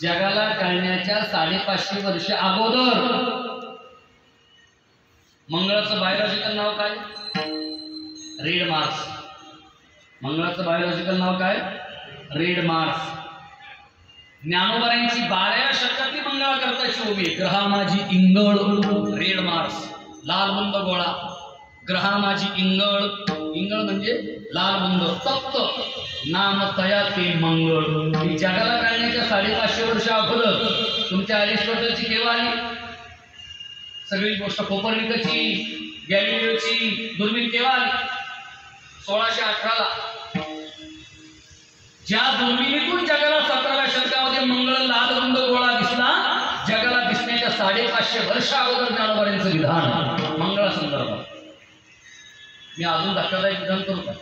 जगाला कळण्याच्या 550 वर्ष अगोदर मंगळाचं बायोलॉजिकल नाव काय? Red Mars. मंगळाचं बायोलॉजिकल नाव काय? Red Mars. ज्ञानोबारांची 12व्या शतकातली मंगळाकरताची उभी ग्रहा माझी इंगळ रेड मार्स लाल बुंद गोळा. ग्रहा माझी इंगळ, इंगळ म्हणजे लाल बुंद तप्त नाम तया ते मंगळ. ही जगाला कळण्याच्या 550 वर्ष अगोदर तुमच्या अरिस्टॉटलची केव्हा आली? सगळी गोष्ट कोपर्निकसची गॅलिलिओची दुर्बीण केव्हा आली? 1618 ला. ज्या दुर्बिणीतून जगाला 17व्या शतकामध्ये मंगळ लाल बुंद गोळा दिसला, जगाला दिसण्याच्या 550 वर्ष अगोदर ज्ञानोबारांचं विधान मंगळा संदर्भात. मी अजून धक्कादायक विधान करू का?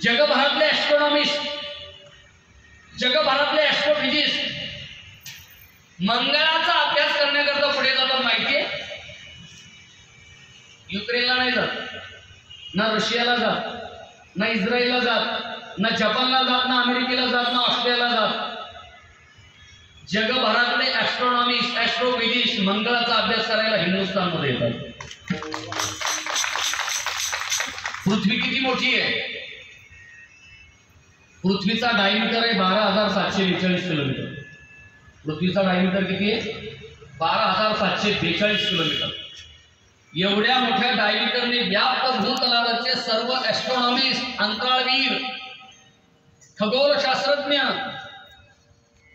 जगभरातले ऍस्ट्रॉनॉमिस्ट, जगभरातले ऍस्ट्रोफिजिस्ट मंगळाचा अभ्यास करण्याकरता पुढे जातात. माहितीये? युक्रेनला नाही जात, ना रशियाला जात, ना इस्रायलला जात, ना जपानला जात, ना अमेरिकेला जात, ना ऑस्ट्रेलियाला जात. जगभरातले ऍस्ट्रॉनॉमिस्ट, ऍस्ट्रोफिजिस्ट मंगळाचा अभ्यास करायला हिंदुस्थानमध्ये येतात. पृथ्वी किती मोठी आहे? पृथ्वीचा डायमीटर आहे 12,742 किलोमीटर. पृथ्वीचा डायमीटर किती आहे? 12,742 किलोमीटर. एवढ्या मोठ्या डायमीटरने व्याप्त भूतलावरचे सर्व ऍस्ट्रॉनॉमिस्ट, अंतराळवीर, खगोलशास्त्रज्ञ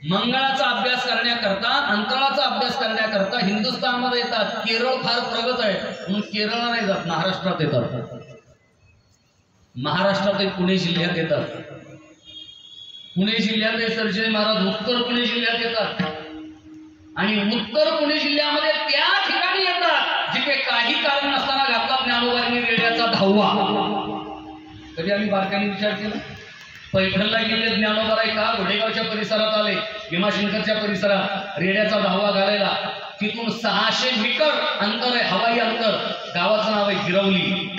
मंगळाचा अभ्यास करण्याकरता, अंतराळाचा अभ्यास करण्याकरता हिंदुस्थानमध्ये येतात. केरळ फार प्रगत आहे म्हणून केरळला नाही जात, महाराष्ट्रात येतात. महाराष्ट्रात पुणे जिल्ह्यात येतात. पुणे जिल्ह्यातले सर्जरी महाराज उत्तर पुणे जिल्ह्यात येतात आणि उत्तर पुणे जिल्ह्यामध्ये त्या ठिकाणी येतात जिथे काही कारण नसताना घातला ज्ञानोबांनी रेड्याचा धावा. कधी आम्ही बारकाईने विचार केला? पैठणला गेले ज्ञानोबाराय का? घोडेगावच्या परिसरात आले, भीमाशंकरच्या परिसरात रेड्याचा धावा घालायला. तिथून 600 मीटर अंतर आहे, हवाई अंतर. गावाचं नाव आहे गिरवली.